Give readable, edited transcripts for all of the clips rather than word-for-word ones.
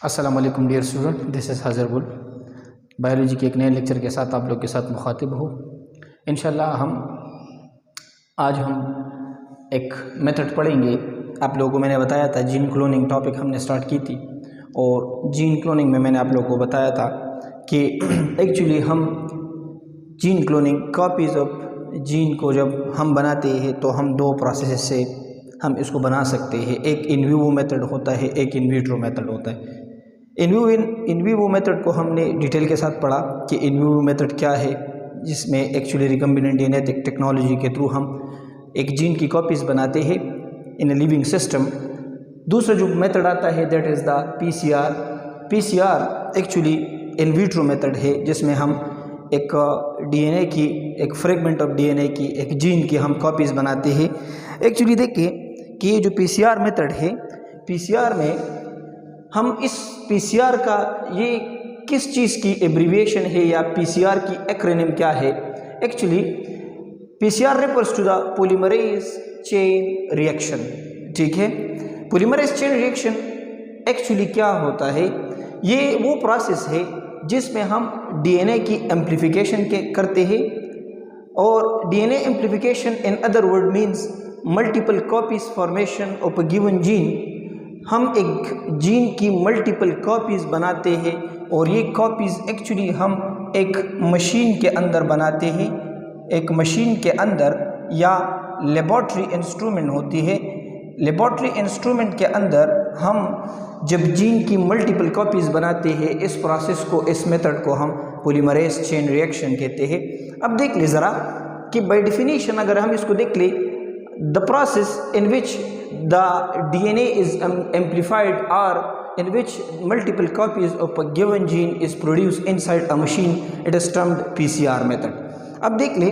अस्सलाम वालेकुम dear student, this is हाज़िर बुल। बायोलॉजी के एक नए लेक्चर के साथ आप लोग के साथ मुखातिब हो। इंशाल्लाह आज हम एक मेथड पढ़ेंगे। आप लोगों को मैंने बताया था जीन क्लोनिंग टॉपिक हमने स्टार्ट की थी, और जीन क्लोनिंग में मैंने आप लोगों को बताया था कि एक्चुअली हम gene cloning copies of gene को जब हम बनाते हैं तो हम दो प्रोसेस से हम इसको बना सकते हैं। एक इन विवो मेथड होता है, एक इन विट्रो मेथड होता है। इन विवो मेथड को हमने डिटेल के साथ पढ़ा कि इन विवो मेथड क्या है, जिसमें एक्चुअली रिकम्बिनेंट डीएनए टेक्नोलॉजी के थ्रू हम एक जीन की कॉपीज़ बनाते हैं इन ए लिविंग सिस्टम। दूसरा जो मेथड आता है that is the PCR. PCR actually in vitro method है, जिसमें हम एक डीएनए की, एक फ्रेगमेंट ऑफ डीएनए की, एक जीन की हम कॉपीज़ बनाते हैं। एक्चुअली देखिए कि ये जो पीसीआर मेथड है, पीसीआर में हम इस पीसीआर का ये किस चीज़ की एब्रीविएशन है या पीसीआर की एक्रोनिम क्या है। Actually PCR refers to the polymerase chain reaction. ठीक है, पॉलीमरेज चेन रिएक्शन एक्चुअली क्या होता है, ये वो प्रोसेस है जिसमें हम डीएनए की एम्प्लीफिकेशन के करते हैं। और DNA amplification in other word means multiple copies formation of a given gene. हम एक जीन की मल्टीपल कॉपीज़ बनाते हैं, और ये कॉपीज़ एक्चुअली हम एक मशीन के अंदर बनाते हैं। एक मशीन के अंदर या लेबॉर्ट्री इंस्ट्रूमेंट होती है, लेबॉर्ट्री इंस्ट्रूमेंट के अंदर हम जब जीन की मल्टीपल कॉपीज़ बनाते हैं, इस प्रोसेस को, इस मेथड को हम पॉलीमरेज चेन रिएक्शन कहते हैं। अब देख ले ज़रा कि बाय डेफिनेशन अगर हम इसको देख ले, the process in which the DNA is amplified or in which multiple copies of a given gene is produced inside a machine, it is termed PCR method. अब देख ले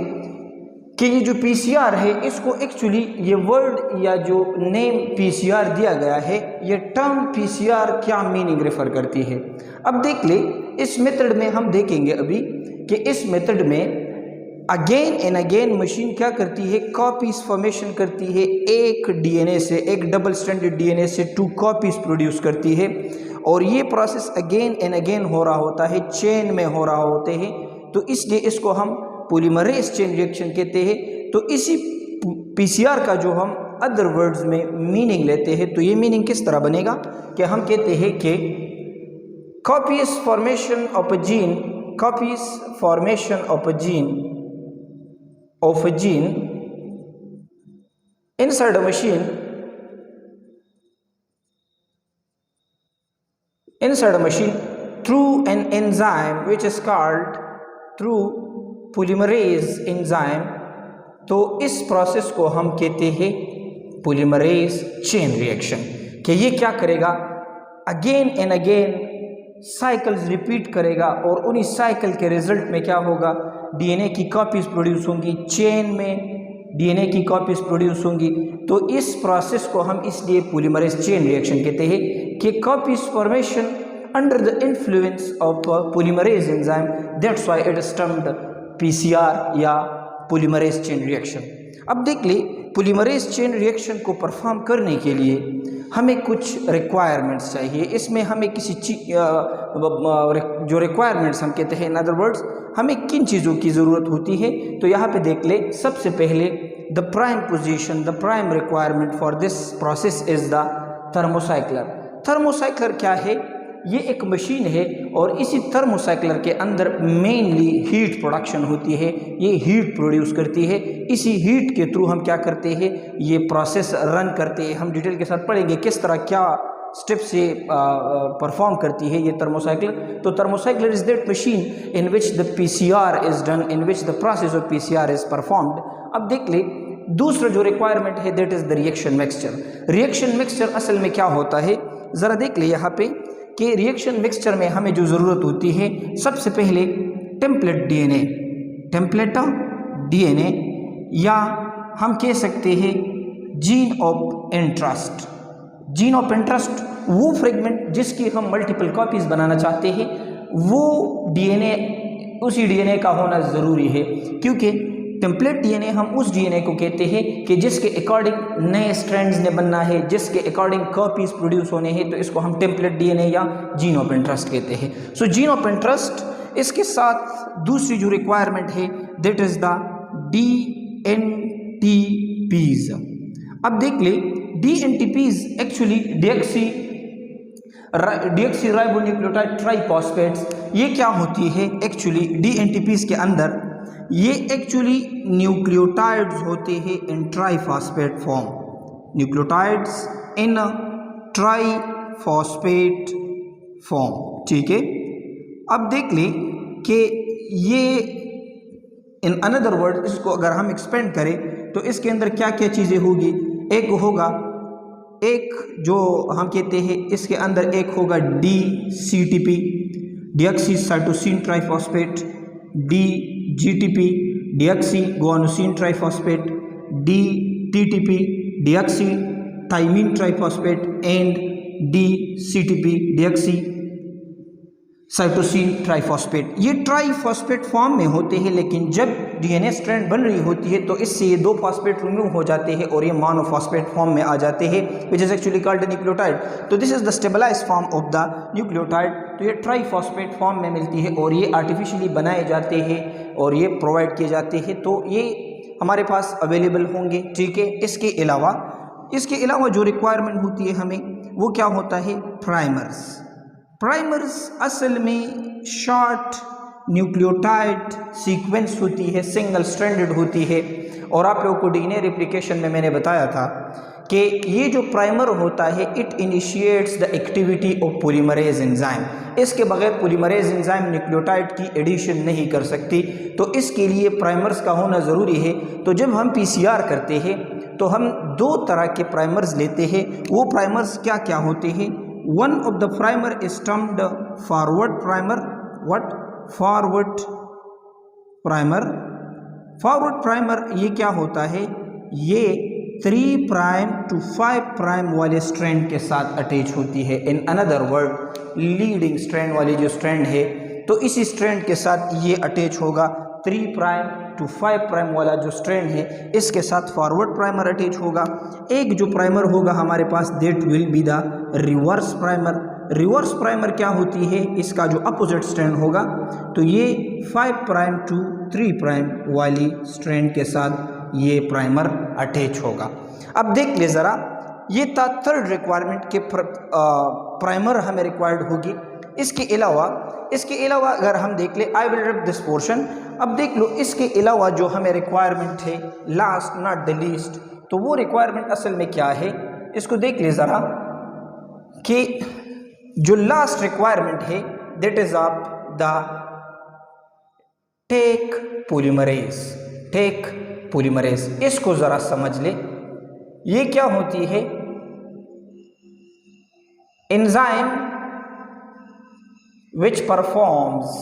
कि ये जो PCR है, इसको एक्चुअली ये वर्ड या जो नेम PCR दिया गया है, ये टर्म PCR क्या मीनिंग रेफर करती है। अब देख ले इस मेथड में हम देखेंगे अभी कि इस मेथड में अगेन एंड अगेन मशीन क्या करती है, कॉपीज फॉर्मेशन करती है। एक डीएनए से, एक डबल स्टैंडर्ड डीएनए से 2 कॉपीज प्रोड्यूस करती है, और ये प्रोसेस अगेन एंड अगेन हो रहा होता है, चेन में हो रहा होते हैं। तो इसलिए इसको हम पॉलीमरेज चेन रिएक्शन कहते हैं। तो इसी पीसीआर का जो हम अदर वर्ड्स में मीनिंग लेते हैं, तो ये मीनिंग किस तरह बनेगा कि हम कहते हैं कि copies formation of a gene, copies formation of a gene of a gene inside a machine, through an enzyme which is called through polymerase enzyme। तो इस प्रोसेस को हम कहते हैं पॉलीमरेज चेन रिएक्शन। कि ये क्या करेगा, again and again cycles repeat करेगा, और उन्हीं साइकिल के रिजल्ट में क्या होगा, डीएनए की कॉपीज़ प्रोड्यूस होंगी, चेन में डीएनए की कॉपीज़ प्रोड्यूस होंगी। तो इस प्रोसेस को हम इसलिए पॉलीमरेज चेन रिएक्शन कहते हैं कि copies formation under the influence of polymerase enzyme, that's why it is termed PCR या पॉलीमरेज चेन रिएक्शन। अब देख ले, पॉलीमरेज चेन रिएक्शन को परफॉर्म करने के लिए हमें कुछ रिक्वायरमेंट्स चाहिए। इसमें हमें किसी जो रिक्वायरमेंट्स हम कहते हैं, इन अदर वर्ड्स हमें किन चीज़ों की ज़रूरत होती है। तो यहाँ पे देख ले, सबसे पहले the prime position, the prime requirement for this process is the thermocycler. Thermocycler क्या है, ये एक मशीन है, और इसी थर्मोसाइक्लर के अंदर मेनली हीट प्रोडक्शन होती है। ये हीट प्रोड्यूस करती है, इसी हीट के थ्रू हम क्या करते हैं, ये प्रोसेस रन करते हैं। हम डिटेल के साथ पढ़ेंगे किस तरह क्या स्टेप से परफॉर्म करती है ये थर्मोसाइक्लर। तो thermocycler is that machine in which the PCR is done, in which the process of PCR is performed. अब देख ले, दूसरा जो रिक्वायरमेंट है that is the reaction mixture. Reaction mixture असल में क्या होता है, ज़रा देख ले यहाँ पे कि रिएक्शन मिक्सचर में हमें जो ज़रूरत होती है, सबसे पहले टेम्पलेट डीएनए, टेम्पलेट डीएनए, या हम कह सकते हैं gene of interest. Gene of interest वो फ्रेगमेंट जिसकी हम मल्टीपल कॉपीज़ बनाना चाहते हैं, वो डीएनए, उसी डीएनए का होना ज़रूरी है, क्योंकि टेम्पलेट डीएनए हम उस डीएनए को कहते हैं कि जिसके अकॉर्डिंग नए स्ट्रैंड्स ने बनना है, जिसके अकॉर्डिंग कॉपीज प्रोड्यूस होने हैं, तो इसको हम टेम्पलेट डीएनए या जीन ऑफ इंटरेस्ट कहते हैं। सो जीन ऑफ इंटरेस्ट, इसके साथ दूसरी जो रिक्वायरमेंट है दैट इज द DNTPs। अब देख ले, DNTPs एक्चुअली डीऑक्सीराइबोन्यूक्लियोटाइड ट्राइफॉस्फेट्स, ये क्या होती है एक्चुअली DNTPs के अंदर, ये एक्चुअली न्यूक्लियोटाइड्स होते हैं इन ट्राइफॉस्फेट फॉर्म, न्यूक्लियोटाइड्स इन ट्राइफॉस्फेट फॉर्म, ठीक है। अब देख ले कि ये इन अनदर वर्ड, इसको अगर हम एक्सपेंड करें तो इसके अंदर क्या क्या चीज़ें होगी। एक होगा, एक जो हम कहते हैं इसके अंदर एक होगा DCTP, deoxycytosine triphosphate, DGTP, deoxy guanosine triphosphate, DTTP, deoxy thymine triphosphate and DCTP, deoxy cytosine triphosphate. ये ट्राइफॉस्फेट फॉर्म में होते हैं, लेकिन जब डीएनए स्ट्रैंड बन रही होती है तो इससे ये 2 फॉस्फेट रिमूव हो जाते हैं और ये मोनोफॉस्फेट फॉर्म में आ जाते हैं, which is actually called nucleotide. तो this is the stabilized form of the nucleotide. तो ये ट्राइफॉस्फेट फॉर्म में मिलती है और ये आर्टिफिशियली बनाए जाते हैं और ये प्रोवाइड किए जाते हैं, तो ये हमारे पास अवेलेबल होंगे, ठीक है। इसके अलावा जो रिक्वायरमेंट होती है हमें, वो क्या होता है, प्राइमर्स। प्राइमर्स असल में शॉर्ट न्यूक्लियोटाइड सीक्वेंस होती है, सिंगल स्ट्रैंडेड होती है। और आप लोगों को डीएनए रेप्लिकेशन में मैंने बताया था कि ये जो प्राइमर होता है it initiates the activity of polymerase enzyme. इसके बगैर पॉलीमरेज एंजाइम न्यूक्लियोटाइड की एडिशन नहीं कर सकती, तो इसके लिए प्राइमर्स का होना ज़रूरी है। तो जब हम पीसीआर करते हैं तो हम 2 तरह के प्राइमर्स लेते हैं। वो प्राइमर्स क्या क्या होते हैं। One of the primer is termed forward primer. What? Forward primer. Forward primer ये क्या होता है, ये 3 प्राइम to 5 प्राइम वाले स्ट्रैंड के साथ अटैच होती है। In another word, leading strand वाली जो स्ट्रैंड है, तो इसी स्ट्रैंड के साथ ये अटैच होगा। 3 प्राइम to 5 प्राइम वाला जो स्ट्रैंड है, इसके साथ फॉरवर्ड प्राइमर अटैच होगा। एक जो प्राइमर होगा हमारे पास, that will be the reverse primer. Reverse primer क्या होती है, इसका जो अपोजिट स्ट्रैंड होगा, तो ये 5 प्राइम to 3 प्राइम वाली स्ट्रैंड के साथ ये प्राइमर अटैच होगा। अब देख ले ज़रा, ये था थर्ड रिक्वायरमेंट के प्राइमर हमें रिक्वायर्ड होगी। इसके अलावा अगर हम देख ले, I will rip this portion. अब देख लो, इसके अलावा जो हमें रिक्वायरमेंट है, लास्ट नॉट द लीस्ट, तो वो रिक्वायरमेंट असल में क्या है, इसको देख ले ज़रा कि जो लास्ट रिक्वायरमेंट है that is of the Taq polymerase. इसको ज़रा समझ ले, ये क्या होती है, एंजाइम which performs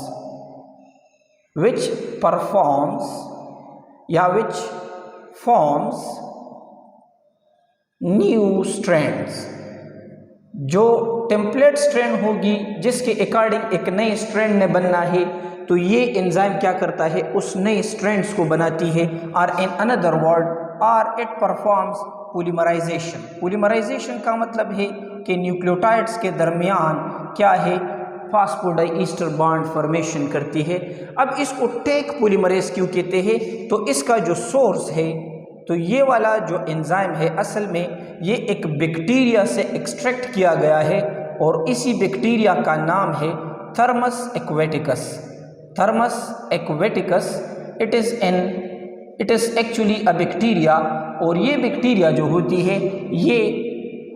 या which forms new strands। जो टेम्पलेट स्ट्रैंड होगी जिसके अकॉर्डिंग एक नए स्ट्रैंड ने बनना है, तो ये एंजाइम क्या करता है, उस नए स्ट्रैंड्स को बनाती है। और इन अनदर वर्ड, और इट परफॉर्म्स पॉलीमराइजेशन। पॉलीमराइजेशन का मतलब है कि न्यूक्लियोटाइड्स के दरमियान क्या है, फास्फोडाइईस्टर बॉन्ड फॉर्मेशन करती है। अब इसको टेक पॉलीमरेज क्यों कहते हैं, तो इसका जो सोर्स है, तो ये वाला जो एंजाइम है असल में ये एक बैक्टीरिया से एक्सट्रैक्ट किया गया है और इसी बैक्टीरिया का नाम है Thermus aquaticus. It is actually a bacteria, और ये बैक्टीरिया जो होती है ये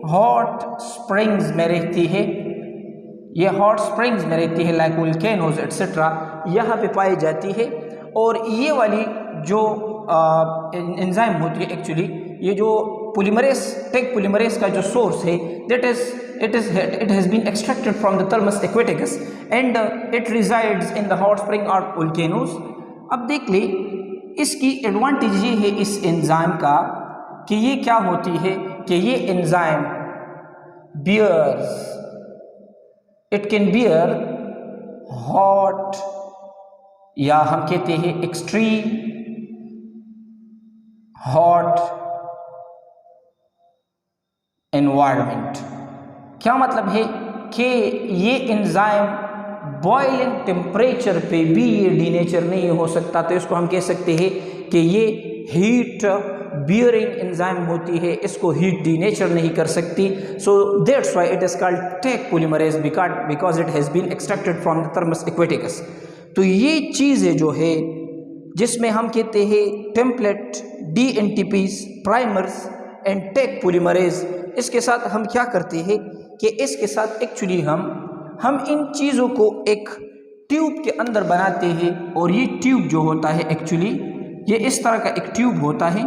हॉट स्प्रिंग्स में रहती है, लाइक वोल्केनोज एट्सेट्रा, यहाँ पे पाई जाती है। और ये वाली जो एंजाइम होती है, एक्चुअली ये जो टेक पॉलीमरेज का जो सोर्स है, it has been extracted from the Thermus aquaticus and it resides in the hot spring or volcanoes। अब देख ले, इसकी एडवांटेज ये है इस एंजाइम का कि ये क्या होती है कि ये enzyme it can bear hot, या हम कहते हैं एक्सट्रीम हॉट एनवायरनमेंट। क्या मतलब है कि ये एंजाइम बॉइलिंग टेम्परेचर पे भी ये डीनेचर नहीं हो सकता, तो इसको हम कह सकते हैं कि ये हीट बियरिंग एंजाइम होती है, इसको हीट डीनेचर नहीं कर सकती। So that's why it is called Taq polymerase because it has been extracted from the Thermus aquaticus. तो ये चीज़ें जो है जिसमें हम कहते हैं template, DNTPs, primers and Taq polymerase, इसके साथ हम क्या करते हैं कि इसके साथ एक्चुअली हम इन चीज़ों को एक ट्यूब के अंदर बनाते हैं, और ये ट्यूब जो होता है एक्चुअली ये इस तरह का एक ट्यूब होता है,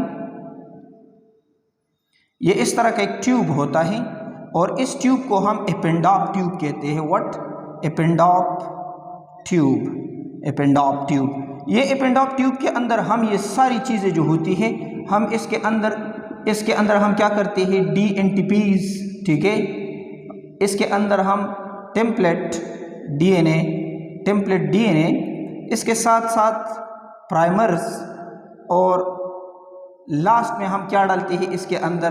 ये इस तरह का एक ट्यूब होता है, और इस ट्यूब को हम एपेंडॉप ट्यूब कहते हैं। What? Eppendorf tube, Eppendorf tube. ये एपेंडॉप ट्यूब के अंदर हम ये सारी चीज़ें जो होती है हम इसके अंदर हम क्या करते हैं DNTPs, ठीक है, इसके अंदर हम टेम्पलेट DNA, इसके साथ साथ प्राइमर्स, और लास्ट में हम क्या डालते हैं इसके अंदर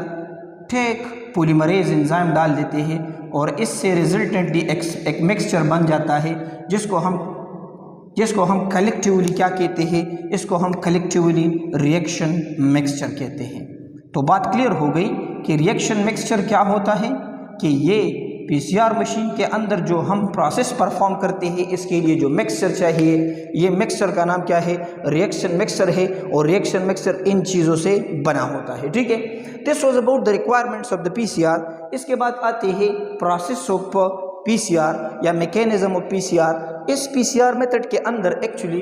टेक पॉलीमरेज एंजाइम डाल देते हैं, और इससे रिजल्टेंटली एक मिक्सचर बन जाता है जिसको हम कलेक्टिवली क्या कहते हैं, इसको हम कलेक्टिवली रिएक्शन मिक्सचर कहते हैं। तो बात क्लियर हो गई कि रिएक्शन मिक्सचर क्या होता है, कि ये PCR मशीन के अंदर जो हम प्रोसेस परफॉर्म करते हैं इसके लिए जो मिक्सचर चाहिए, ये मिक्सचर का नाम क्या है, रिएक्शन मिक्सचर है, और रिएक्शन मिक्सचर इन चीज़ों से बना होता है। ठीक है, this was about the requirements of the PCR। इसके बाद आते हैं प्रोसेस ऑफ PCR या मैकेनिज्म ऑफ PCR। इस PCR मेथड के अंदर एक्चुअली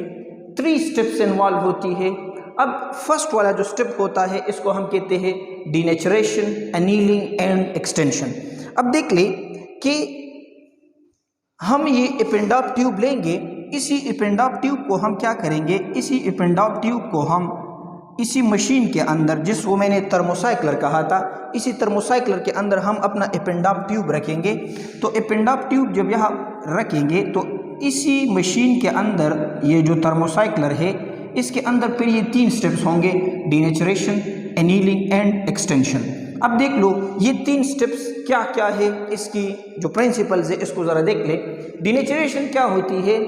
3 स्टेप्स इन्वॉल्व होती है। अब फर्स्ट वाला जो स्टेप होता है इसको हम कहते हैं डीनेचरेशन, एनीलिंग एंड एक्सटेंशन। अब देख ले कि हम ये एपेंडॉप ट्यूब लेंगे, इसी एपेंडॉप ट्यूब को हम क्या करेंगे, इसी एपेंडॉप ट्यूब को हम इसी मशीन के अंदर, जिसको मैंने थर्मोसाइक्लर कहा था, इसी थर्मोसाइक्लर के अंदर हम अपना एपेंडॉप ट्यूब रखेंगे। तो एपेंडॉप ट्यूब जब यहाँ रखेंगे तो इसी मशीन के अंदर ये जो थर्मोसाइक्लर है इसके अंदर फिर ये 3 स्टेप्स होंगे, डीनेचरेशन, एनीलिंग एंड एक्सटेंशन। अब देख लो ये 3 स्टेप्स क्या क्या है, इसकी जो प्रिंसिपल्स है इसको ज़रा देख ले। डीनेचरेशन क्या होती है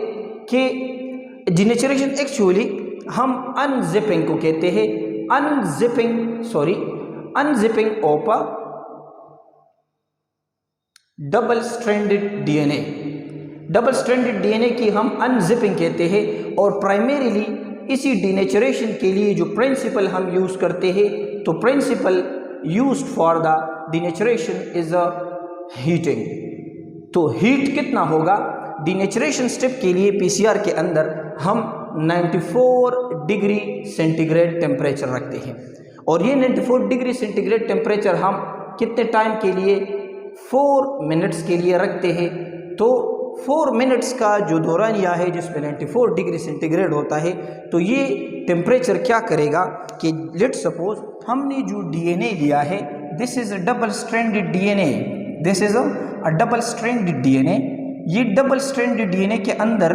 कि डीनेचरेशन एक्चुअली हम अनजिपिंग को कहते हैं, unzipping of a double stranded DNA की हम अनजिपिंग कहते हैं। और प्राइमरीली इसी डीनेचरेशन के लिए जो प्रिंसिपल हम यूज़ करते हैं, तो principle used for the denaturation is a heating. तो हीट कितना होगा, डीनेचरेशन स्टेप के लिए PCR के अंदर हम 94 डिग्री सेंटीग्रेड टेम्परेचर रखते हैं, और ये 94 डिग्री सेंटीग्रेड टेम्परेचर हम कितने टाइम के लिए, 4 मिनट्स के लिए रखते हैं। तो 4 मिनट्स का जो दौरानिया है जिसमें 94 डिग्री सेंटीग्रेड होता है, तो ये टेम्परेचर क्या करेगा कि लेट्स सपोज हमने जो DNA लिया है, this is a double stranded DNA, this is a double stranded DNA। ये डबल स्ट्रैंडेड DNA के अंदर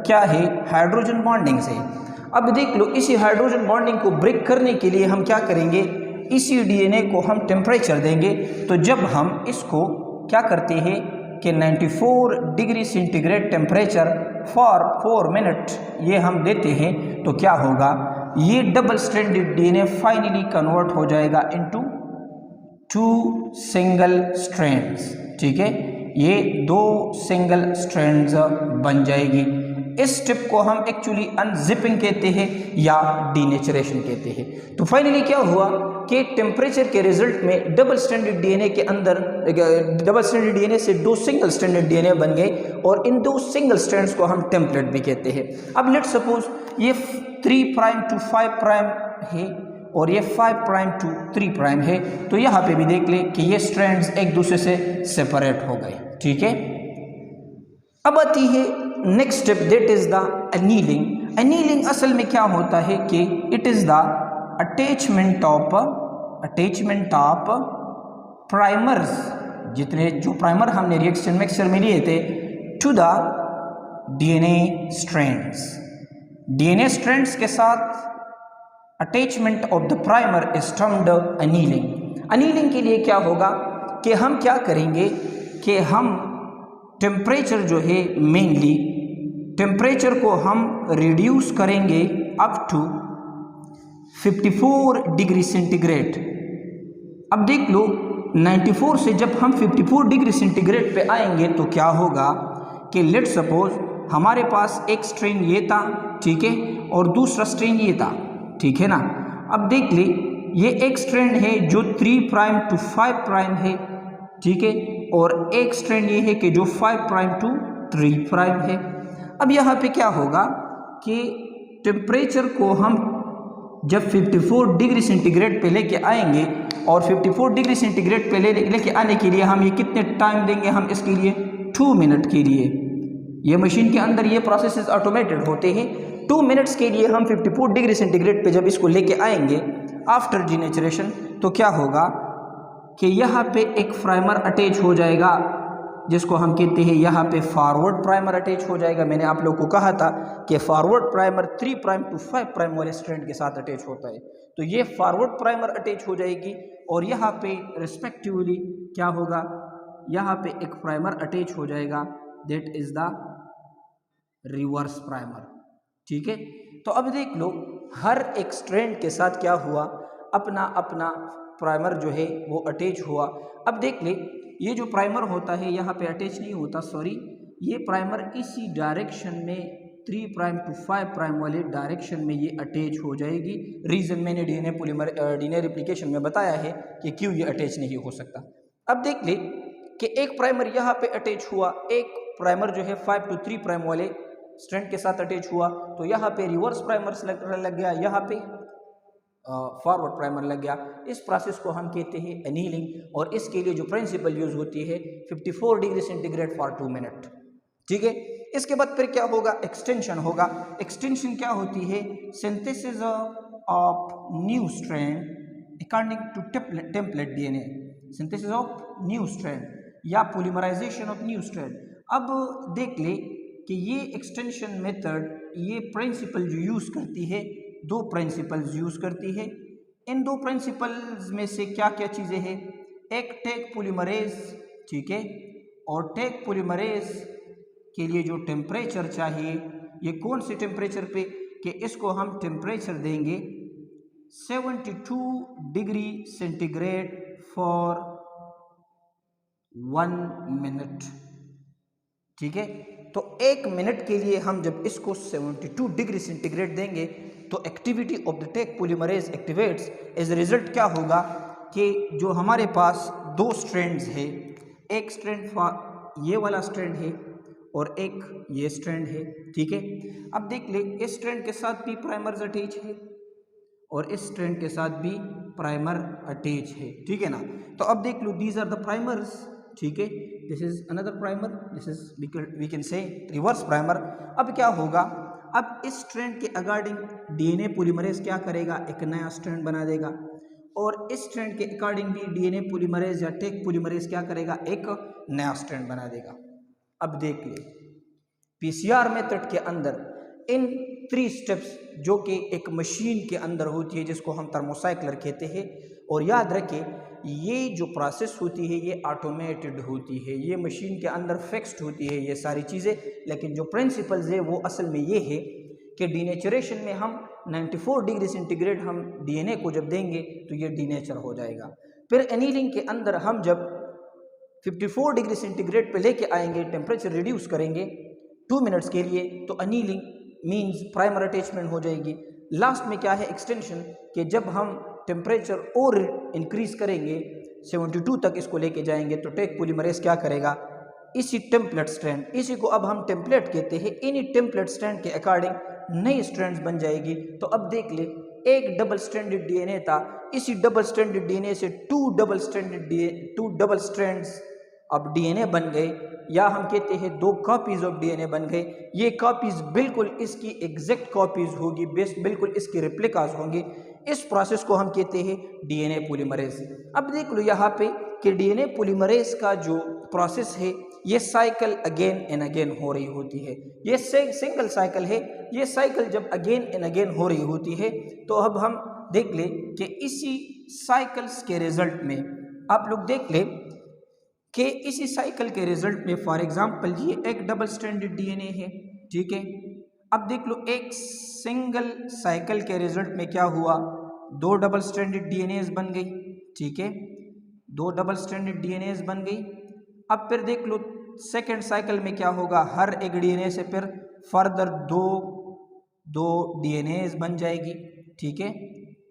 क्या है, हाइड्रोजन बॉन्डिंग्स है। अब देख लो इसी हाइड्रोजन बॉन्डिंग को ब्रेक करने के लिए हम क्या करेंगे, इसी DNA को हम टेम्परेचर देंगे। तो जब हम इसको क्या करते हैं कि 94 degree centigrade temperature for 4 minute ये हम देते हैं, तो क्या होगा, ये double stranded DNA finally convert हो जाएगा इनटू 2 सिंगल स्ट्रैंड्स। ठीक है, ये 2 सिंगल स्ट्रैंड्स बन जाएगी। इस स्टेप को हम एक्चुअली अनजिपिंग कहते हैं या डीनेचरेशन कहते हैं। तो फाइनली क्या हुआ कि टेम्परेचर के रिजल्ट में डबल स्ट्रैंडेड DNA के अंदर, डबल स्ट्रैंडेड DNA से 2 सिंगल स्ट्रैंडेड DNA बन गए, और इन 2 सिंगल स्ट्रैंड्स को हम टेम्पलेट भी कहते हैं। अब लेट्स सपोज ये 3 प्राइम टू 5 प्राइम है, और ये 5 प्राइम टू 3 प्राइम है। तो यहाँ पे भी देख ले कि ये स्ट्रैंड्स एक दूसरे से सेपरेट हो गए। ठीक है, अब आती है next step, that is the annealing. Annealing असल में क्या होता है कि it is the attachment of primers, जितने जो प्राइमर हमने रिएक्शन मिक्सचर में लिए थे, to the DNA strands. DNA strands के साथ attachment of the primer is termed annealing. Annealing के लिए क्या होगा कि हम क्या करेंगे कि हम टेम्परेचर जो है मेनली टेम्परेचर को हम रिड्यूस करेंगे अप टू 54 डिग्री सेंटीग्रेड। अब देख लो 94 से जब हम 54 डिग्री सेंटीग्रेड पे आएंगे तो क्या होगा कि लेट सपोज हमारे पास एक स्ट्रेन ये था, ठीक है, और दूसरा स्ट्रेन ये था, ठीक है ना। अब देख ले ये एक स्ट्रेन है जो 3 प्राइम टू 5 प्राइम है, ठीक है, और एक स्ट्रेन ये है कि जो 5 प्राइम टू 3 प्राइम है। अब यहाँ पे क्या होगा कि टेम्परेचर को हम जब 54 डिग्री सेंटीग्रेड पे लेके आएंगे और 54 डिग्री सेंटीग्रेड पे लेके आने के लिए हम ये कितने टाइम देंगे, हम इसके लिए 2 मिनट के लिए, ये मशीन के अंदर ये प्रोसेसेस ऑटोमेटेड होते हैं, 2 मिनट्स के लिए हम 54 डिग्री सेंटीग्रेड पे जब इसको लेके आएंगे आफ्टर डीनेचरेशन, तो क्या होगा कि यहाँ पे एक प्राइमर अटैच हो जाएगा जिसको हम कहते हैं यहाँ पे फॉरवर्ड प्राइमर अटैच हो जाएगा। मैंने आप लोगों को कहा था कि forward primer 3 prime to 5 prime वाले स्ट्रैंड के साथ अटैच होता है, तो ये फॉरवर्ड प्राइमर अटैच हो जाएगी और यहाँ पे रिस्पेक्टिवली क्या होगा, यहाँ पे एक प्राइमर अटैच हो जाएगा, that is the reverse primer, ठीक है। तो अब देख लो हर एक स्ट्रैंड के साथ क्या हुआ, अपना अपना प्राइमर जो है वो अटैच हुआ। अब देख ले ये जो प्राइमर होता है यहाँ पे अटैच नहीं होता, सॉरी, ये प्राइमर इसी डायरेक्शन में 3 प्राइम टू 5 प्राइम वाले डायरेक्शन में ये अटैच हो जाएगी। रीज़न मैंने डीएनए रेप्लिकेशन में बताया है कि क्यों ये अटैच नहीं हो सकता। अब देख ले कि एक प्राइमर यहाँ पे अटैच हुआ, एक प्राइमर जो है 5 टू 3 प्राइम वाले स्ट्रैंड के साथ अटैच हुआ, तो यहाँ पे रिवर्स प्राइमर लग गया, यहाँ पे फॉरवर्ड प्राइमर लग गया। इस प्रोसेस को हम कहते हैं एनीलिंग और इसके लिए जो प्रिंसिपल यूज होती है 54 डिग्री सेंटीग्रेड फॉर 2 मिनट, ठीक है। इसके बाद फिर क्या होगा, एक्सटेंशन होगा। एक्सटेंशन क्या होती है, synthesis of new strand according to template DNA, synthesis of new strand या पॉलीमराइजेशन ऑफ न्यू स्ट्रैंड। अब देख ले कि ये एक्सटेंशन मेथड ये प्रिंसिपल जो यूज़ करती है, 2 प्रिंसिपल्स यूज़ करती है। इन 2 प्रिंसिपल्स में से क्या क्या चीज़ें हैं, एक टेक पॉलीमरेज, ठीक है, और टेक पॉलीमरेज के लिए जो टेम्परेचर चाहिए, ये कौन से टेम्परेचर पे, कि इसको हम टेम्परेचर देंगे 72 डिग्री सेंटीग्रेड फॉर 1 मिनट, ठीक है। तो 1 मिनट के लिए हम जब इसको 72 डिग्री सेंटीग्रेड देंगे तो activity of the Taq polymerase activates. As a result क्या होगा कि जो हमारे पास 2 स्ट्रैंड्स है, एक स्ट्रैंड ये वाला स्ट्रैंड है और एक ये स्ट्रैंड है, ठीक है। अब देख ले इस स्ट्रैंड के साथ भी प्राइमर्स अटैच है और इस स्ट्रैंड के साथ भी प्राइमर अटैच है, ठीक है ना। तो अब देख लो दीज आर द प्राइमर्स, ठीक है, this is another primer, this is we can say reverse primer. अब क्या होगा, अब इस स्ट्रैंड के अकॉर्डिंग डीएनए पॉलीमरेज क्या करेगा, एक नया स्ट्रैंड बना देगा, और इस स्ट्रैंड के अकॉर्डिंग भी डीएनए पॉलीमरेज या टेक पॉलीमरेज क्या करेगा, एक नया स्ट्रैंड बना देगा। अब देख ले पीसीआर मेथड के अंदर इन 3 स्टेप्स जो कि एक मशीन के अंदर होती है जिसको हम थर्मोसाइक्लर कहते हैं, और याद रखें ये जो प्रोसेस होती है ये ऑटोमेटेड होती है, ये मशीन के अंदर फिक्स्ड होती है ये सारी चीज़ें, लेकिन जो प्रिंसिपल्स है वो असल में ये है कि डीनेचरेशन में हम 94 डिग्री सेंटीग्रेड हम डीएनए को जब देंगे तो ये डीनेचर हो जाएगा। फिर एनीलिंग के अंदर हम जब 54 डिग्री सेंटीग्रेड पे लेके आएंगे, टेम्परेचर रिड्यूस करेंगे 2 मिनट्स के लिए, तो एनीलिंग मींस प्राइमर अटैचमेंट हो जाएगी। लास्ट में क्या है, एक्सटेंशन, कि जब हम टेम्परेचर और इंक्रीज करेंगे 72 तक इसको लेके जाएंगे तो टेक पॉलीमरेज क्या करेगा, इसी टेम्पलेट स्ट्रैंड, इसी को अब हम टेम्पलेट कहते हैं, इन्हीं टेम्पलेट स्ट्रैंड के अकॉर्डिंग नई स्ट्रैंड्स बन जाएगी। तो अब देख ले एक डबल स्ट्रैंडेड डीएनए था, इसी डबल स्ट्रैंडेड डीएनए से 2 डबल स्ट्रैंड्स अब डीएनए बन गए, या हम कहते हैं 2 कॉपीज ऑफ डीएनए बन गए। ये कॉपीज बिल्कुल इसकी एग्जैक्ट कॉपीज होगी, बिल्कुल इसकी रेप्लिकाज होंगे। इस प्रोसेस को हम कहते हैं डीएनए पॉलीमरेज। अब देख लो यहाँ पे कि डीएनए पॉलीमरेज का जो प्रोसेस है ये साइकिल अगेन एंड अगेन हो रही होती है। ये सिंगल साइकिल है। ये साइकिल जब अगेन एंड अगेन हो रही होती है तो अब हम देख लें कि इसी साइकिल्स के रिजल्ट में आप लोग देख लें कि इसी साइकिल के रिजल्ट में फॉर एग्जांपल ये एक डबल स्ट्रैंडेड डीएनए है, ठीक है। अब देख लो एक सिंगल साइकिल के रिजल्ट में क्या हुआ, 2 डबल स्ट्रैंडेड डीएनएज बन गई, ठीक है, 2 डबल स्ट्रैंडेड डीएनएज बन गई। अब फिर देख लो सेकेंड साइकिल में क्या होगा, हर एक डीएनए से फिर फर्दर दो डीएनएज बन जाएगी, ठीक है,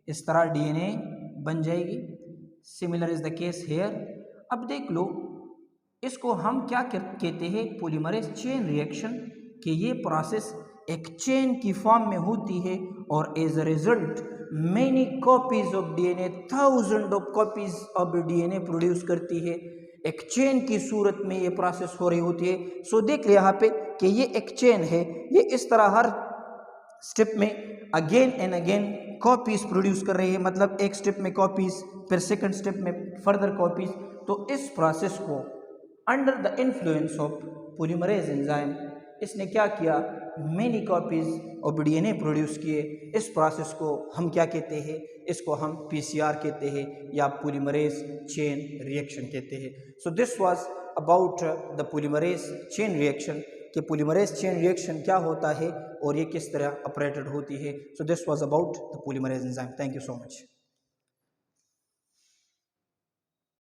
इस तरह डीएनए बन जाएगी। Similar is the case hair. अब देख लो इसको हम क्या कहते हैं, पॉलीमरेज चेन रिएक्शन, कि ये प्रोसेस एक चेन की फॉर्म में होती है और as a result many copies of DNA, thousand of copies of DNA produce करती है। एक चेन की सूरत में ये प्रोसेस हो रही होती है। सो देख लिया यहाँ पे कि ये एक चेन है, ये इस तरह हर स्टेप में again and again copies produce कर रही है, मतलब एक स्टेप में कॉपीज, फिर सेकंड स्टेप में फर्दर कॉपीज। तो इस प्रोसेस को under the influence of polymerase enzyme इसने क्या किया, many copies of DNA produce किए। इस प्रोसेस को हम क्या कहते हैं, इसको हम पीसीआर कहते हैं या पॉलीमरेज चेन रिएक्शन कहते हैं। So this was about the polymerase chain reaction, कि पॉलीमरेज चेन रिएक्शन क्या होता है और ये किस तरह ऑपरेटेड होती है। So this was about the polymerase enzyme. Thank you so much.